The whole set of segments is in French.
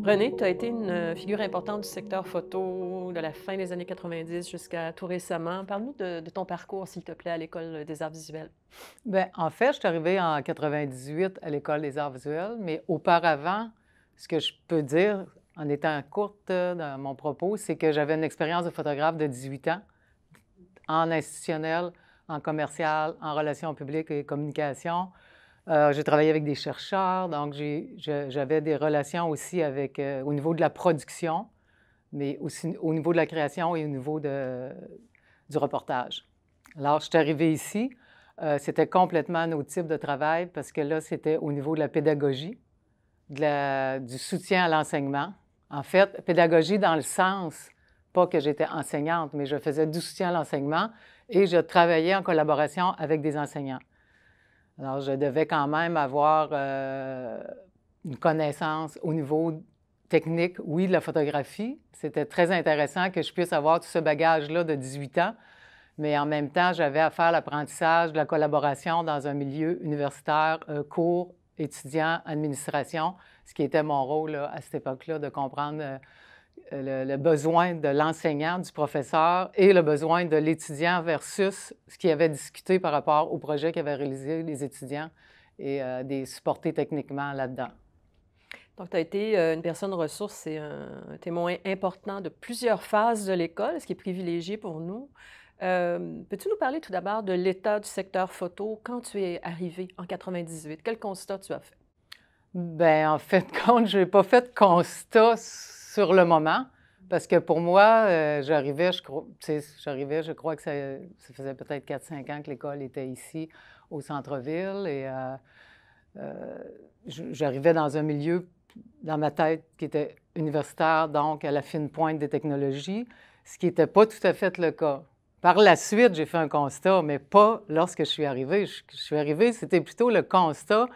René, tu as été une figure importante du secteur photo de la fin des années 90 jusqu'à tout récemment. Parle-nous de ton parcours, s'il te plaît, à l'École des arts visuels. Bien, en fait, je suis arrivée en 98 à l'École des arts visuels, mais auparavant, ce que je peux dire, en étant courte dans mon propos, c'est que j'avais une expérience de photographe de 18 ans en institutionnel, en commercial, en relations publiques et communication. J'ai travaillé avec des chercheurs, donc j'avais des relations aussi avec, au niveau de la production, mais aussi au niveau de la création et au niveau du reportage. Alors, je suis arrivée ici. C'était complètement un autre type de travail parce que là, c'était au niveau de la pédagogie, du soutien à l'enseignement. En fait, pédagogie dans le sens, pas que j'étais enseignante, mais je faisais du soutien à l'enseignement et je travaillais en collaboration avec des enseignants. Alors, je devais quand même avoir une connaissance au niveau technique, oui, de la photographie. C'était très intéressant que je puisse avoir tout ce bagage-là de 18 ans, mais en même temps, j'avais à faire l'apprentissage de la collaboration dans un milieu universitaire, cours, étudiants, administration, ce qui était mon rôle là, à cette époque-là, de comprendre le besoin de l'enseignant, du professeur et le besoin de l'étudiant versus ce qu'il avait discuté par rapport au projet qu'avaient réalisé les étudiants et des supporter techniquement là-dedans. Donc, tu as été une personne ressource et un témoin important de plusieurs phases de l'école, ce qui est privilégié pour nous. Peux-tu nous parler tout d'abord de l'état du secteur photo quand tu es arrivé en 98? Quel constat tu as fait? Bien, en fait, compte, je n'ai pas fait de constat sur le moment, parce que pour moi, j'arrivais, je crois que ça faisait peut-être 4-5 ans que l'école était ici, au centre-ville, et j'arrivais dans un milieu, dans ma tête, qui était universitaire, donc à la fine pointe des technologies, ce qui n'était pas tout à fait le cas. Par la suite, j'ai fait un constat, mais pas lorsque je suis arrivée. Je suis arrivée, c'était plutôt le constat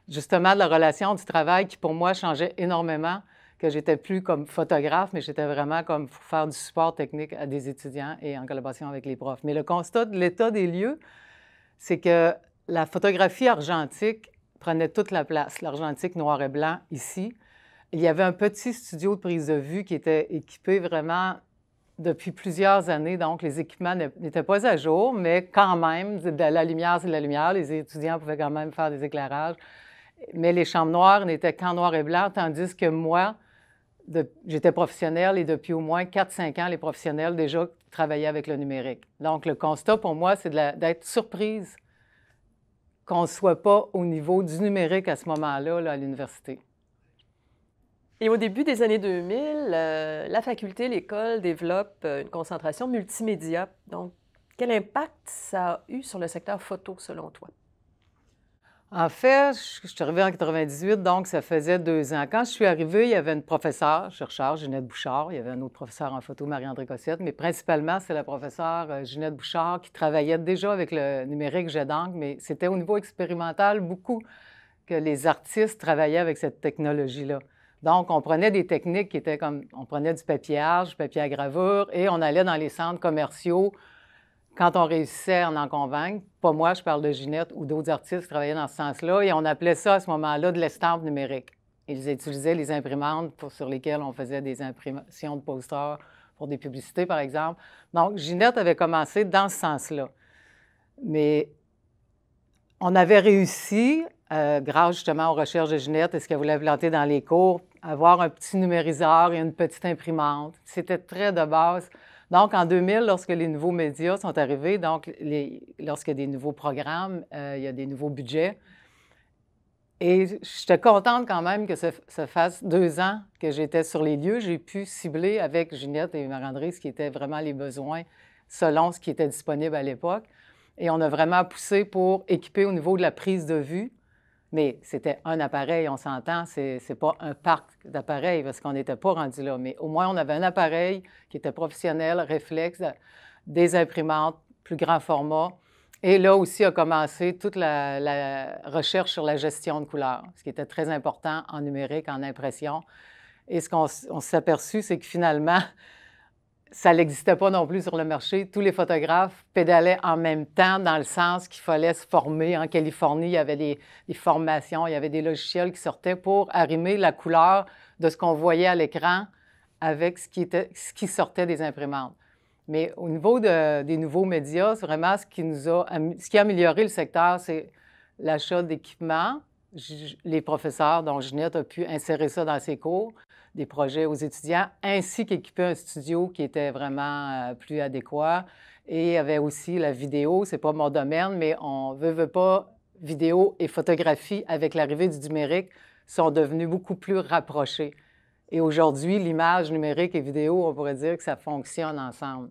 justement de la relation du travail qui, pour moi, changeait énormément, que j'étais plus comme photographe, mais j'étais vraiment comme pour faire du support technique à des étudiants et en collaboration avec les profs. Mais le constat de l'état des lieux, c'est que la photographie argentique prenait toute la place, l'argentique noir et blanc ici. Il y avait un petit studio de prise de vue qui était équipé vraiment depuis plusieurs années, donc les équipements n'étaient pas à jour, mais quand même, de la lumière, c'est de la lumière. Les étudiants pouvaient quand même faire des éclairages. Mais les chambres noires n'étaient qu'en noir et blanc, tandis que moi, j'étais professionnelle et depuis au moins 4-5 ans, les professionnels déjà travaillaient avec le numérique. Donc, le constat pour moi, c'est d'être surprise qu'on ne soit pas au niveau du numérique à ce moment-là là, à l'université. Et au début des années 2000, la faculté, l'école développe une concentration multimédia. Donc, quel impact ça a eu sur le secteur photo, selon toi? En fait, je suis arrivée en 98, donc ça faisait 2 ans. Quand je suis arrivée, il y avait une professeure, chercheure, Ginette Bouchard. Il y avait un autre professeur en photo, Marie-André Cossette, mais principalement, c'est la professeure Ginette Bouchard qui travaillait déjà avec le numérique jet d'encre, mais c'était au niveau expérimental beaucoup que les artistes travaillaient avec cette technologie-là. Donc, on prenait des techniques qui étaient comme, on prenait du papier à gravure, et on allait dans les centres commerciaux quand on réussissait à en convaincre. Pas moi, je parle de Ginette ou d'autres artistes qui travaillaient dans ce sens-là, et on appelait ça à ce moment-là de l'estampe numérique. Ils utilisaient les imprimantes sur lesquelles on faisait des impressions de posters pour des publicités, par exemple. Donc, Ginette avait commencé dans ce sens-là. Mais on avait réussi, grâce justement aux recherches de Ginette et ce qu'elle voulait implanter dans les cours, avoir un petit numériseur et une petite imprimante. C'était très de base. Donc, en 2000, lorsque les nouveaux médias sont arrivés, donc lorsqu'il y a des nouveaux programmes, il y a des nouveaux budgets. Et j'étais contente quand même que ça fasse 2 ans que j'étais sur les lieux. J'ai pu cibler avec Ginette et Marie-André ce qui étaient vraiment les besoins selon ce qui était disponible à l'époque. Et on a vraiment poussé pour équiper au niveau de la prise de vue. Mais c'était un appareil, on s'entend, c'est pas un parc d'appareils parce qu'on n'était pas rendu là. Mais au moins, on avait un appareil qui était professionnel, réflexe, des imprimantes, plus grand format. Et là aussi a commencé toute la recherche sur la gestion de couleurs, ce qui était très important en numérique, en impression. Et ce qu'on s'est aperçu, c'est que finalement, ça n'existait pas non plus sur le marché. Tous les photographes pédalaient en même temps dans le sens qu'il fallait se former. En Californie, il y avait des formations, il y avait des logiciels qui sortaient pour arrimer la couleur de ce qu'on voyait à l'écran avec ce qui sortait des imprimantes. Mais au niveau des nouveaux médias, c'est vraiment ce qui a amélioré le secteur, c'est l'achat d'équipements. Les professeurs, dont Ginette a pu insérer ça dans ses cours, des projets aux étudiants, ainsi qu'équiper un studio qui était vraiment plus adéquat. Et il y avait aussi la vidéo, c'est pas mon domaine, mais on veut pas, vidéo et photographie, avec l'arrivée du numérique, sont devenus beaucoup plus rapprochés. Et aujourd'hui, l'image numérique et vidéo, on pourrait dire que ça fonctionne ensemble.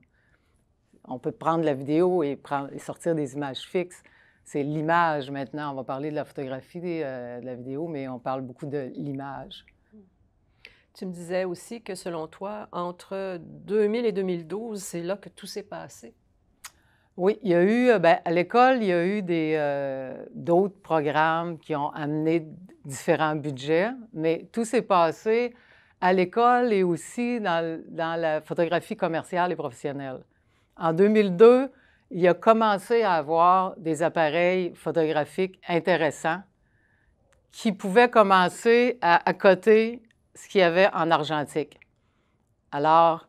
On peut prendre la vidéo et sortir des images fixes. C'est l'image maintenant. On va parler de la photographie, de la vidéo, mais on parle beaucoup de l'image. Tu me disais aussi que selon toi, entre 2000 et 2012, c'est là que tout s'est passé. Oui, il y a eu, à l'école, il y a eu d'autres programmes qui ont amené différents budgets, mais tout s'est passé à l'école et aussi dans la photographie commerciale et professionnelle. En 2002, il a commencé à avoir des appareils photographiques intéressants qui pouvaient commencer à accoter ce qu'il y avait en argentique. Alors,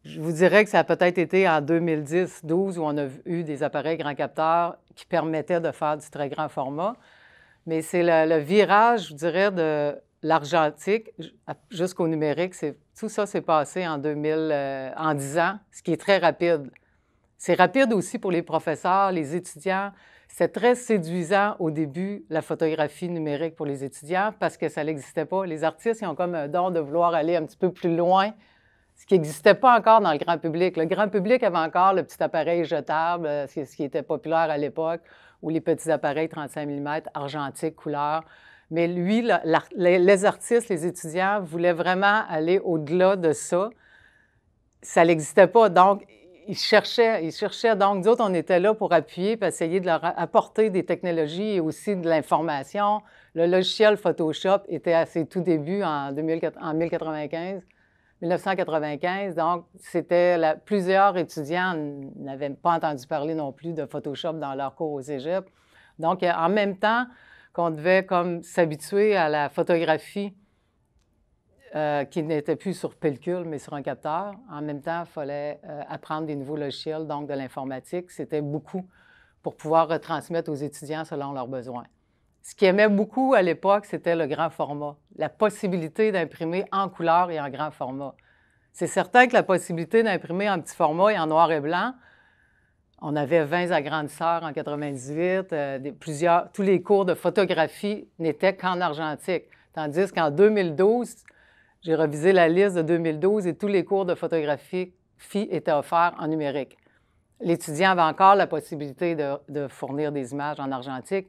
je vous dirais que ça a peut-être été en 2010-12 où on a eu des appareils grand capteurs qui permettaient de faire du très grand format. Mais c'est le virage, je dirais, de l'argentique jusqu'au numérique. Tout ça s'est passé en 10 ans, ce qui est très rapide. C'est rapide aussi pour les professeurs, les étudiants. C'est très séduisant au début, la photographie numérique pour les étudiants, parce que ça n'existait pas. Les artistes, ils ont comme un don de vouloir aller un petit peu plus loin, ce qui n'existait pas encore dans le grand public. Le grand public avait encore le petit appareil jetable, ce qui était populaire à l'époque, ou les petits appareils 35 mm, argentique, couleur. Mais lui, les artistes, les étudiants voulaient vraiment aller au-delà de ça. Ça n'existait pas, donc ils cherchaient. Donc, nous autres, on était là pour appuyer et essayer de leur apporter des technologies et aussi de l'information. Le logiciel Photoshop était à ses tout débuts en 1995. Donc, plusieurs étudiants n'avaient pas entendu parler non plus de Photoshop dans leur cours au cégep. Donc, en même temps qu'on devait comme s'habituer à la photographie qui n'était plus sur pellicule, mais sur un capteur. En même temps, il fallait apprendre des nouveaux logiciels, donc de l'informatique. C'était beaucoup pour pouvoir retransmettre aux étudiants selon leurs besoins. Ce qu'ils aimaient beaucoup à l'époque, c'était le grand format, la possibilité d'imprimer en couleur et en grand format. C'est certain que la possibilité d'imprimer en petit format et en noir et blanc, on avait 20 agrandisseurs en 98, tous les cours de photographie n'étaient qu'en argentique. Tandis qu'en 2012, j'ai revisé la liste de 2012 et tous les cours de photographie étaient offerts en numérique. L'étudiant avait encore la possibilité de fournir des images en argentique,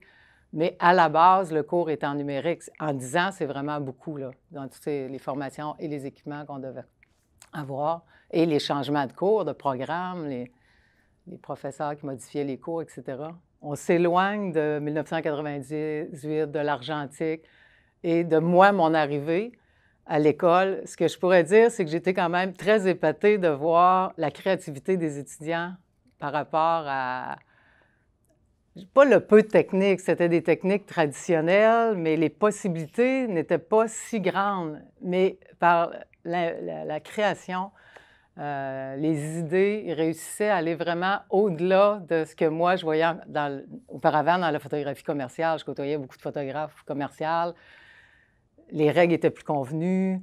mais à la base, le cours était en numérique. En 10 ans, c'est vraiment beaucoup, là, dans toutes les formations et les équipements qu'on devait avoir, et les changements de cours, de programmes, les professeurs qui modifiaient les cours, etc. On s'éloigne de 1998, de l'argentique et de moi, mon arrivée à l'école. Ce que je pourrais dire, c'est que j'étais quand même très épatée de voir la créativité des étudiants par rapport à, pas le peu de techniques, c'était des techniques traditionnelles, mais les possibilités n'étaient pas si grandes. Mais par la création, les idées, ils réussissaient à aller vraiment au-delà de ce que moi, je voyais auparavant dans la photographie commerciale. Je côtoyais beaucoup de photographes commerciaux. Les règles étaient plus convenues.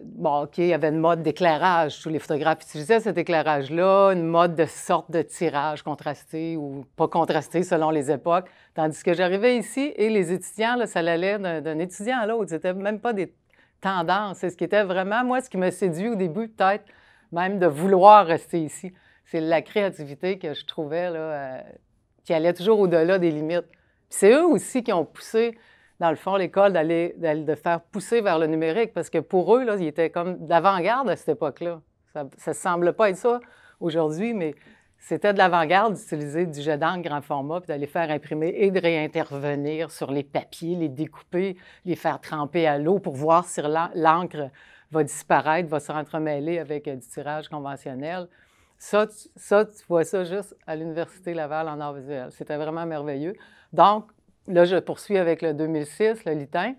Bon, OK, il y avait une mode d'éclairage. Tous les photographes utilisaient cet éclairage-là, une mode de sorte de tirage contrasté ou pas contrasté selon les époques. Tandis que j'arrivais ici et les étudiants, là, ça allait d'un étudiant à l'autre. C'était même pas des tendances. C'est ce qui était vraiment, moi, ce qui m'a séduit au début, peut-être, même de vouloir rester ici. C'est la créativité que je trouvais, là, qui allait toujours au-delà des limites. Puis c'est eux aussi qui ont poussé, dans le fond, l'école de faire pousser vers le numérique, parce que pour eux, là, ils étaient comme d'avant-garde à cette époque-là. Ça ne semble pas être ça aujourd'hui, mais c'était de l'avant-garde d'utiliser du jet d'encre grand format, puis d'aller faire imprimer et de réintervenir sur les papiers, les découper, les faire tremper à l'eau pour voir si l'encre va disparaître, va se rentremêler avec du tirage conventionnel. Ça, tu vois ça juste à l'Université Laval en art visuel. C'était vraiment merveilleux. Donc, là, je poursuis avec le 2006, le Litain.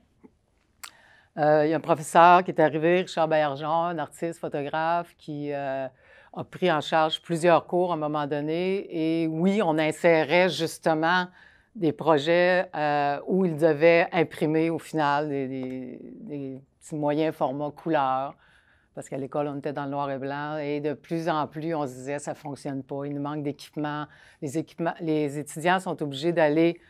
Il y a un professeur qui est arrivé, Richard Baillargeon, un artiste, photographe, qui a pris en charge plusieurs cours à un moment donné. Et oui, on insérait justement des projets où ils devaient imprimer au final des petits moyens format couleur, parce qu'à l'école, on était dans le noir et blanc. Et de plus en plus, on se disait, ça ne fonctionne pas, il nous manque d'équipements. Les étudiants sont obligés d'aller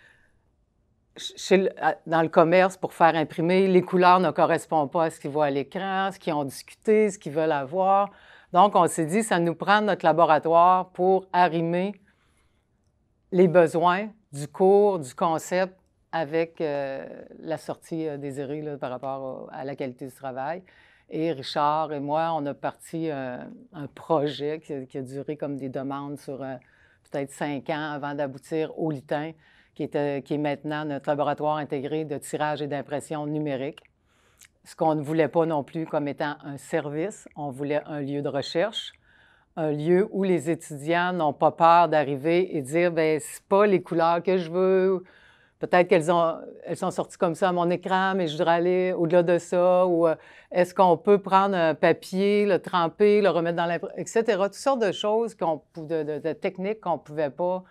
dans le commerce pour faire imprimer. Les couleurs ne correspondent pas à ce qu'ils voient à l'écran, ce qu'ils ont discuté, ce qu'ils veulent avoir. Donc, on s'est dit, ça nous prend notre laboratoire pour arrimer les besoins du cours, du concept avec la sortie désirée là, par rapport à la qualité du travail. Et Richard et moi, on a parti un projet qui a duré comme des demandes sur peut-être 5 ans avant d'aboutir au Litain, qui est maintenant notre laboratoire intégré de tirage et d'impression numérique. Ce qu'on ne voulait pas non plus comme étant un service, on voulait un lieu de recherche, un lieu où les étudiants n'ont pas peur d'arriver et dire « bien, c'est pas les couleurs que je veux, peut-être qu'elles sont sorties comme ça à mon écran, mais je voudrais aller au-delà de ça, ou est-ce qu'on peut prendre un papier, le tremper, le remettre dans l'impression, etc. » Toutes sortes de choses, de techniques qu'on ne pouvait pas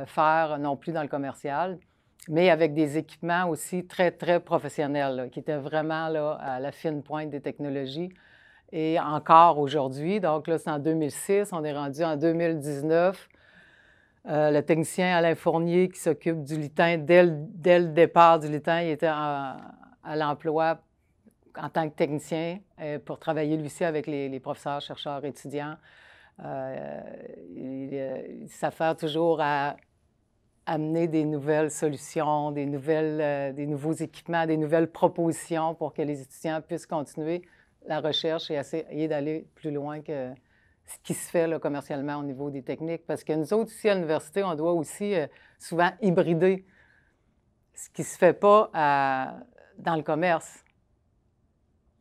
faire non plus dans le commercial, mais avec des équipements aussi très, très professionnels, là, qui étaient vraiment là, à la fine pointe des technologies. Et encore aujourd'hui, donc là, c'est en 2006, on est rendu en 2019. Le technicien Alain Fournier qui s'occupe du Litain, dès le départ du Litain, il était à l'emploi en tant que technicien pour travailler lui aussi avec les professeurs, chercheurs, étudiants. Il s'affaire toujours à amener des nouvelles solutions, des nouveaux équipements, des nouvelles propositions pour que les étudiants puissent continuer la recherche et essayer d'aller plus loin que ce qui se fait là, commercialement au niveau des techniques. Parce que nous autres, ici, à l'université, on doit aussi souvent hybrider ce qui ne se fait pas dans le commerce.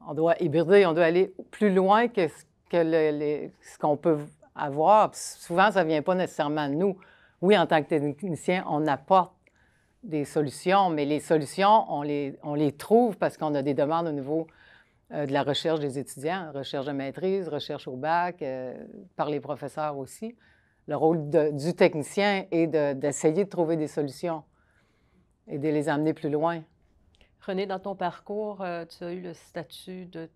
On doit hybrider, on doit aller plus loin que ce qu'on peut avoir. Puis souvent, ça ne vient pas nécessairement de nous. Oui, en tant que technicien, on apporte des solutions, mais les solutions, on les trouve parce qu'on a des demandes au niveau de la recherche des étudiants, recherche de maîtrise, recherche au bac, par les professeurs aussi. Le rôle du technicien est d'essayer de trouver des solutions et de les amener plus loin. Renée, dans ton parcours, tu as eu le statut de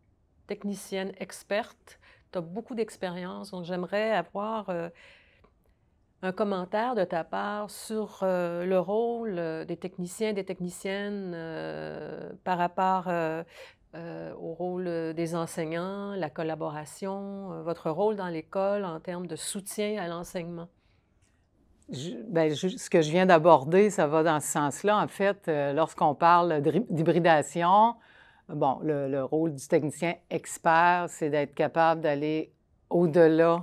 technicienne experte. Tu as beaucoup d'expérience, donc j'aimerais avoir un commentaire de ta part sur le rôle des techniciens et des techniciennes par rapport au rôle des enseignants, la collaboration, votre rôle dans l'école en termes de soutien à l'enseignement. Ce que je viens d'aborder, ça va dans ce sens-là. En fait, lorsqu'on parle d'hybridation, bon, le rôle du technicien expert, c'est d'être capable d'aller au-delà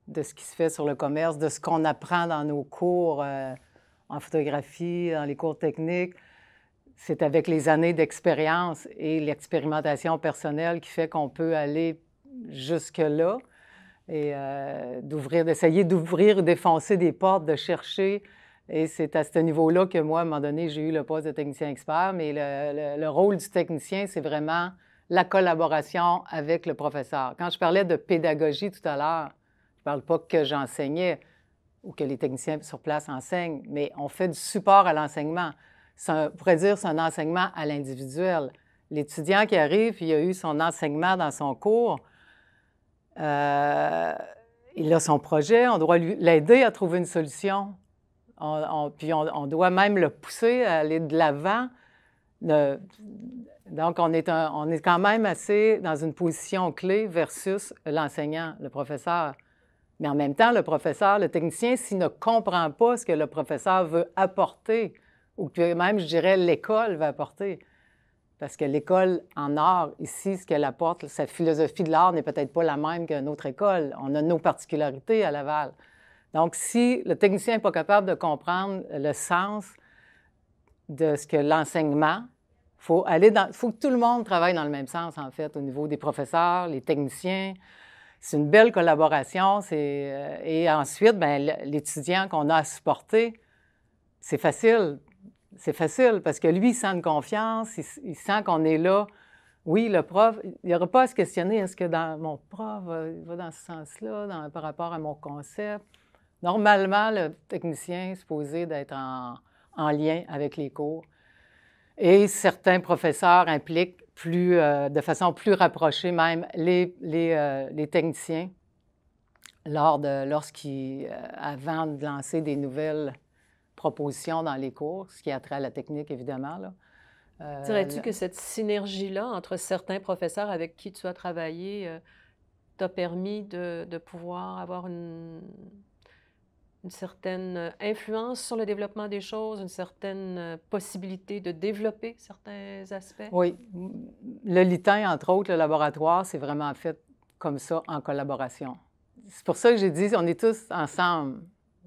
de ce qui se fait sur le commerce, de ce qu'on apprend dans nos cours en photographie, dans les cours techniques. C'est avec les années d'expérience et l'expérimentation personnelle qui fait qu'on peut aller jusque-là et d'essayer d'ouvrir, défoncer des portes, de chercher. Et c'est à ce niveau-là que moi, à un moment donné, j'ai eu le poste de technicien expert. Mais le rôle du technicien, c'est vraiment la collaboration avec le professeur. Quand je parlais de pédagogie tout à l'heure, je ne parle pas que j'enseignais ou que les techniciens sur place enseignent, mais on fait du support à l'enseignement. On pourrait dire que c'est un enseignement à l'individuel. L'étudiant qui arrive, il a eu son enseignement dans son cours, il a son projet, on doit l'aider à trouver une solution. Puis on doit même le pousser à aller de l'avant. Donc, on est quand même assez dans une position clé versus l'enseignant, le professeur. Mais en même temps, le professeur, le technicien, s'il ne comprend pas ce que le professeur veut apporter, ou que même, je dirais, l'école va apporter. Parce que l'école en art, ici, ce qu'elle apporte, sa philosophie de l'art n'est peut-être pas la même qu'une autre école. On a nos particularités à Laval. Donc, si le technicien n'est pas capable de comprendre le sens de ce que l'enseignement, il faut que tout le monde travaille dans le même sens, en fait, au niveau des professeurs, les techniciens. C'est une belle collaboration. Et ensuite, bien, l'étudiant qu'on a à supporter, c'est facile. c'est facile parce que lui, il sent une confiance, il sent qu'on est là. Oui, le prof, il n'y aura pas à se questionner, est-ce que mon prof il va dans ce sens-là, par rapport à mon concept? Normalement, le technicien est supposé d'être en lien avec les cours. Et certains professeurs impliquent de façon plus rapprochée même les techniciens avant de lancer des nouvelles propositions dans les cours, ce qui a trait à la technique, évidemment, là. Dirais-tu que cette synergie-là entre certains professeurs avec qui tu as travaillé t'a permis de pouvoir avoir une certaine influence sur le développement des choses, une certaine possibilité de développer certains aspects? Oui. Le Litin, entre autres, le laboratoire, c'est vraiment fait comme ça, en collaboration. C'est pour ça que j'ai dit, on est tous ensemble.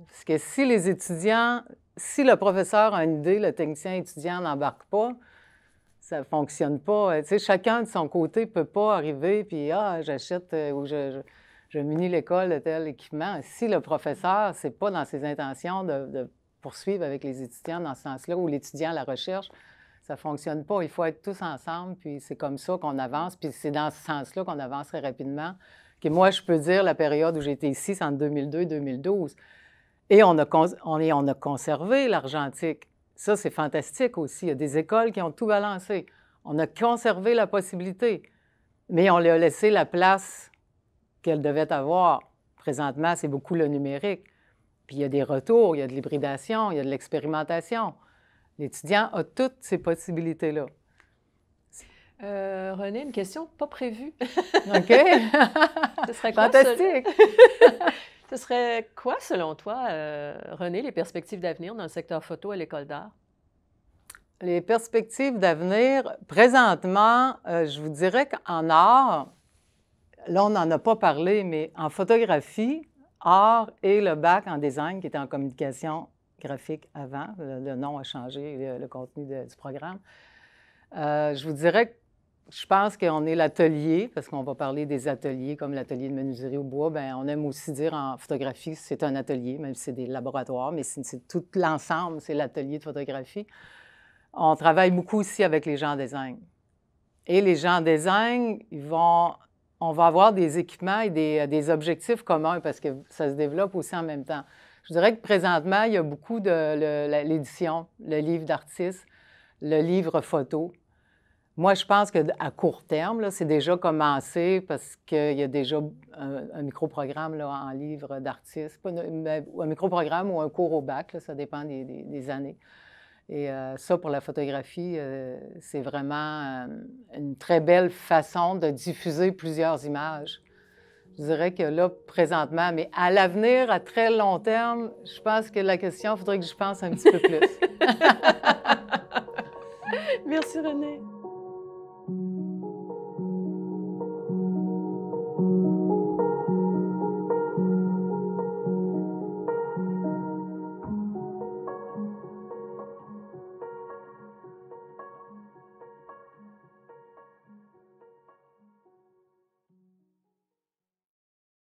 Parce que si le professeur a une idée, le technicien étudiant n'embarque pas, ça ne fonctionne pas. Tu sais, chacun de son côté ne peut pas arriver puis j'achète ou je munis l'école de tel équipement. Si le professeur, ce n'est pas dans ses intentions de poursuivre avec les étudiants dans ce sens-là, ou l'étudiant à la recherche, ça ne fonctionne pas. Il faut être tous ensemble, puis c'est comme ça qu'on avance, puis c'est dans ce sens-là qu'on avance très rapidement. Que moi, je peux dire, la période où j'étais ici, c'est entre 2002 et 2012. Et on a conservé l'argentique. Ça, c'est fantastique aussi. Il y a des écoles qui ont tout balancé. On a conservé la possibilité, mais on lui a laissé la place qu'elle devait avoir. Présentement, c'est beaucoup le numérique. Puis il y a des retours, il y a de l'hybridation, il y a de l'expérimentation. L'étudiant a toutes ces possibilités-là. René, une question pas prévue. OK. Ce serait quoi, fantastique! Ce serait quoi, selon toi, René, les perspectives d'avenir dans le secteur photo à l'École d'art? Les perspectives d'avenir, présentement, je vous dirais qu'en art, là, on n'en a pas parlé, mais en photographie, art et le bac en design, qui était en communication graphique avant, le nom a changé, le contenu du programme. Je vous dirais que je pense qu'on est l'atelier, parce qu'on va parler des ateliers comme l'atelier de menuiserie au bois. Bien, on aime aussi dire en photographie, c'est un atelier, même si c'est des laboratoires, mais c'est tout l'ensemble, c'est l'atelier de photographie. On travaille beaucoup aussi avec les gens en design. Et les gens en design, on va avoir des équipements et des objectifs communs parce que ça se développe aussi en même temps. Je dirais que présentement, il y a beaucoup de l'édition, le livre d'artiste, le livre photo. Moi, je pense qu'à court terme, c'est déjà commencé parce qu'il y a déjà un microprogramme là, en livre d'artiste, un microprogramme ou un cours au bac, là, ça dépend des années. Et ça, pour la photographie, c'est vraiment une très belle façon de diffuser plusieurs images. Je dirais que là, présentement, mais à l'avenir, à très long terme, je pense que la question, il faudrait que je pense un petit peu plus. Merci, René.